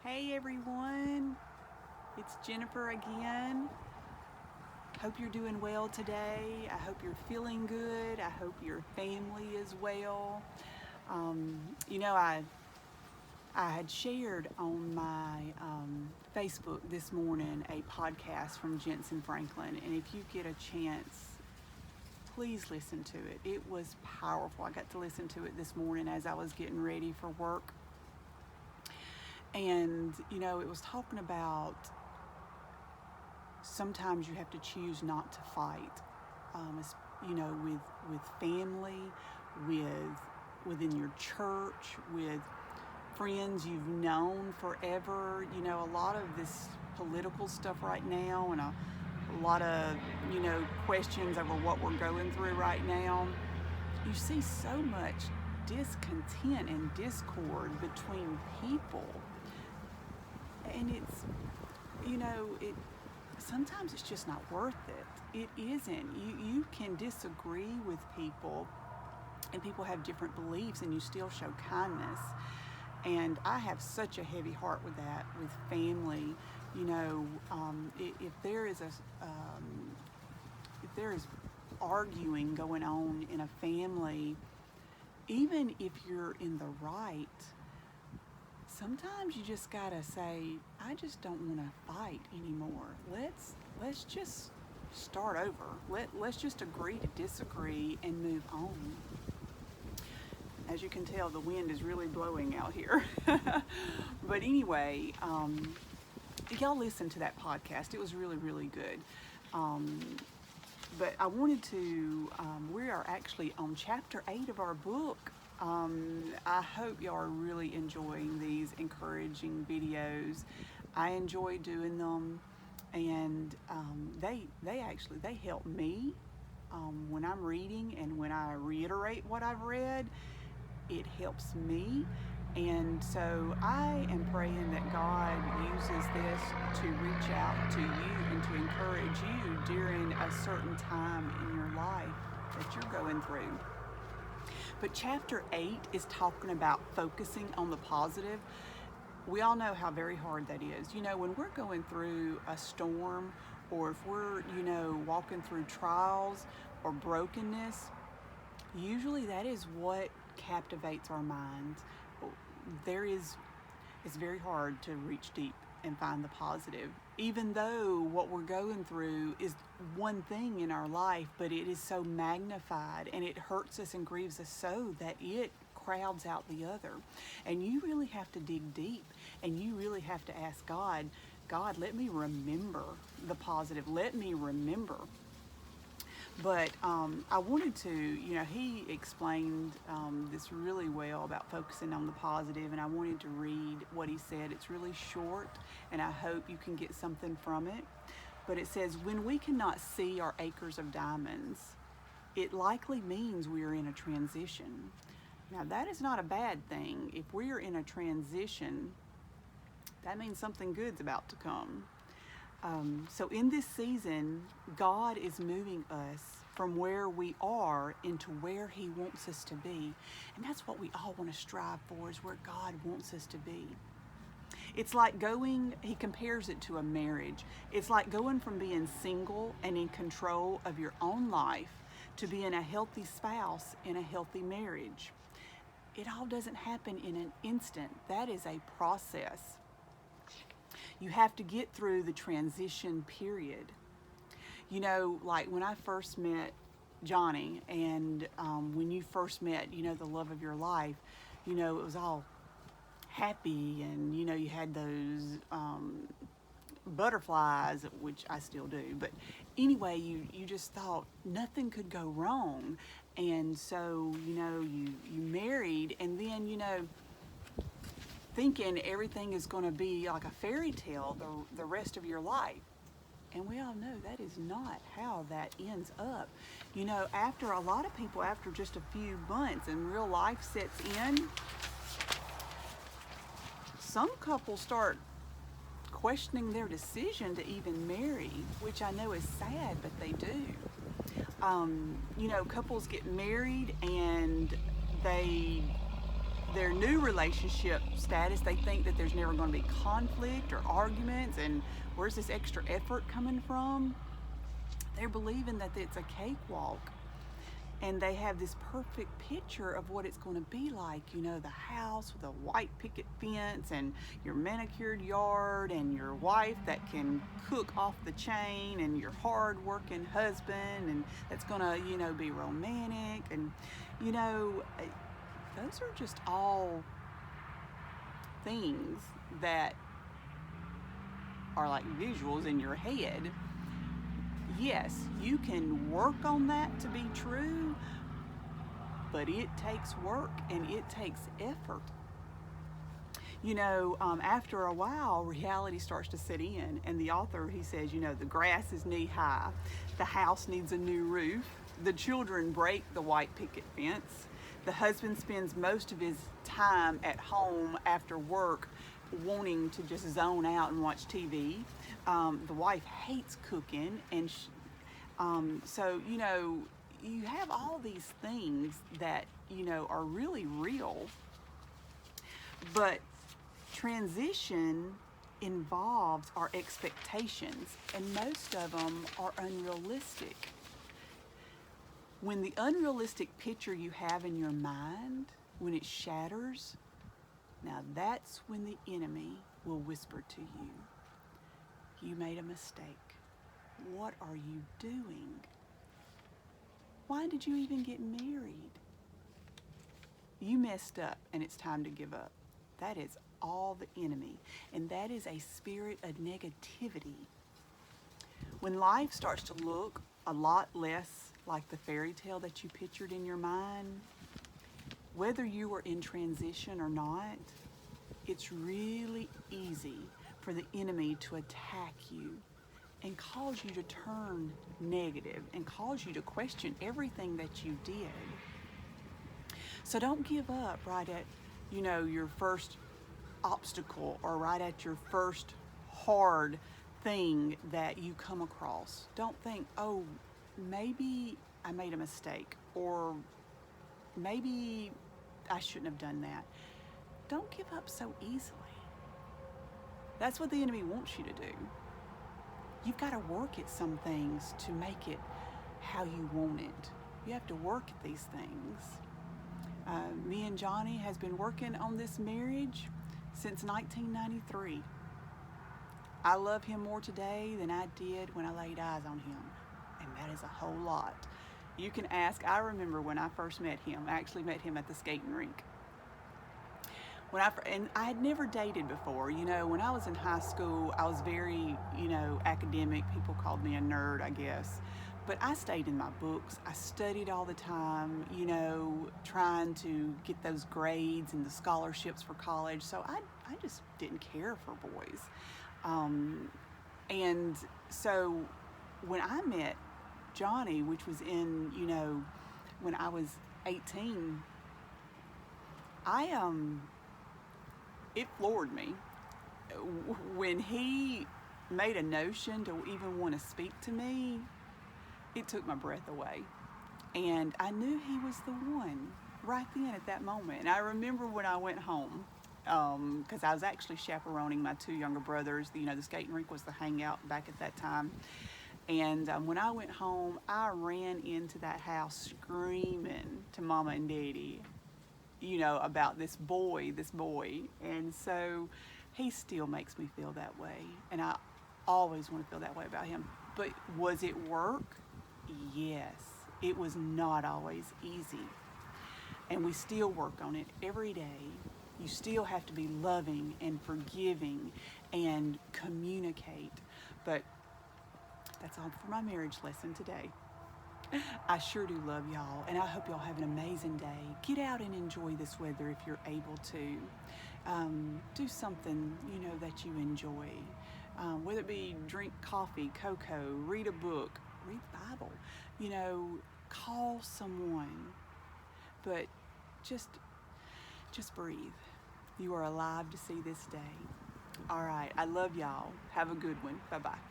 Hey everyone, it's Jennifer again. Hope you're doing well today. I hope you're feeling good. I hope your family is well. Um, you know, I I had shared on my Facebook this morning a podcast from Jensen Franklin, and if you get a chance, please listen to it. It was powerful. I got to listen to it this morning as I was getting ready for work, and it was talking about sometimes you have to choose not to fight. With family, within your church, with friends you've known forever. A lot of this political stuff right now, and a lot of questions over what we're going through right now. You see so much discontent and discord between people, and it sometimes it's just not worth it. It isn't. You can disagree with people, and people have different beliefs, and you still show kindness. And I have such a heavy heart with that, with family. If there is if there is arguing going on in a family, even if you're in the right, sometimes you just gotta say, I just don't want to fight anymore. Let's just start over. Let's just agree to disagree and move on. As you can tell, the wind is really blowing out here. But anyway, y'all listen to that podcast. It was really, really good. But I wanted to, we are actually on chapter 8 of our book. I hope y'all are really enjoying these encouraging videos. I enjoy doing them, and they help me when I'm reading, and when I reiterate what I've read, it helps me. And so I am praying that God uses this to reach out to you and to encourage you during a certain time in your life that you're going through. But chapter 8 is talking about focusing on the positive. We all know how very hard that is. When we're going through a storm, or if we're, walking through trials or brokenness, usually that is what captivates our minds. It's very hard to reach deep and find the positive, even though what we're going through is one thing in our life, but it is so magnified, and it hurts us and grieves us so that it crowds out the other. And you really have to dig deep, and you really have to ask God, let me remember the positive. Let me remember. But I wanted to, he explained this really well about focusing on the positive, and I wanted to read what he said. It's really short, and I hope you can get something from it. But it says, when we cannot see our acres of diamonds, it likely means we are in a transition. Now, that is not a bad thing. If we are in a transition, that means something good's about to come. So in this season, God is moving us from where we are into where He wants us to be. And that's what we all want to strive for, is where God wants us to be. It's like he compares it to a marriage. It's like going from being single and in control of your own life to being a healthy spouse in a healthy marriage. It all doesn't happen in an instant. That is a process. You have to get through the transition period. Like when I first met Johnny, and when you first met, the love of your life, it was all happy, and, you had those butterflies, which I still do. But anyway, you just thought nothing could go wrong. And so, you married, and then, thinking everything is going to be like a fairy tale the rest of your life. And we all know that is not how that ends up. After a lot of people, after just a few months and real life sets in, some couples start questioning their decision to even marry, which I know is sad, but they do. Couples get married, and they their new relationship status, they think that there's never going to be conflict or arguments, and where's this extra effort coming from? They're believing that it's a cakewalk, and they have this perfect picture of what it's going to be like. You know, the house with a white picket fence and your manicured yard and your wife that can cook off the chain and your hard-working husband, and that's going to, you know, be romantic. And, you know, those are just all things that are like visuals in your head. Yes, you can work on that to be true, but it takes work and it takes effort. You know, after a while, reality starts to set in, and the author, he says, you know, the grass is knee high, the house needs a new roof, the children break the white picket fence, the husband spends most of his time at home after work wanting to just zone out and watch TV. The wife hates cooking, and so, you know, you have all these things that, you know, are really real, but transition involves our expectations, and most of them are unrealistic. When the unrealistic picture you have in your mind, when it shatters, now that's when the enemy will whisper to you, you made a mistake. What are you doing? Why did you even get married? You messed up and it's time to give up. That is all the enemy, and that is a spirit of negativity. When life starts to look a lot less like the fairy tale that you pictured in your mind, whether you are in transition or not, it's really easy for the enemy to attack you and cause you to turn negative and cause you to question everything that you did. So don't give up right at, you know, your first obstacle or right at your first hard thing that you come across. Don't think, oh, maybe I made a mistake, or maybe I shouldn't have done that. Don't give up so easily. That's what the enemy wants you to do. You've got to work at some things to make it how you want it. You have to work at these things. Me and Johnny has been working on this marriage since 1993. I love him more today than I did when I laid eyes on him, and that is a whole lot. You can ask, I remember when I first met him. I actually met him at the skating rink. And I had never dated before. You know, when I was in high school, I was very, you know, academic. People called me a nerd, I guess. But I stayed in my books. I studied all the time, you know, trying to get those grades and the scholarships for college. So I just didn't care for boys. And so when I met Johnny, which was in, you know, when I was 18, it floored me when he made a notion to even want to speak to me. It took my breath away, and I knew he was the one right then at that moment. And I remember when I went home, because I was actually chaperoning my two younger brothers. You know, the skating rink was the hangout back at that time. And when I went home, I ran into that house screaming to Mama and Daddy, you know, about this boy. And so he still makes me feel that way, and I always want to feel that way about him. But was it work? Yes. It was not always easy, and we still work on it every day. You still have to be loving and forgiving and communicate. But that's all for my marriage lesson today. I sure do love y'all, and I hope y'all have an amazing day. Get out and enjoy this weather if you're able to. Do something, you know, that you enjoy. Whether it be drink coffee, cocoa, read a book, read the Bible, you know, call someone. But just breathe. You are alive to see this day. All right, I love y'all. Have a good one. Bye-bye.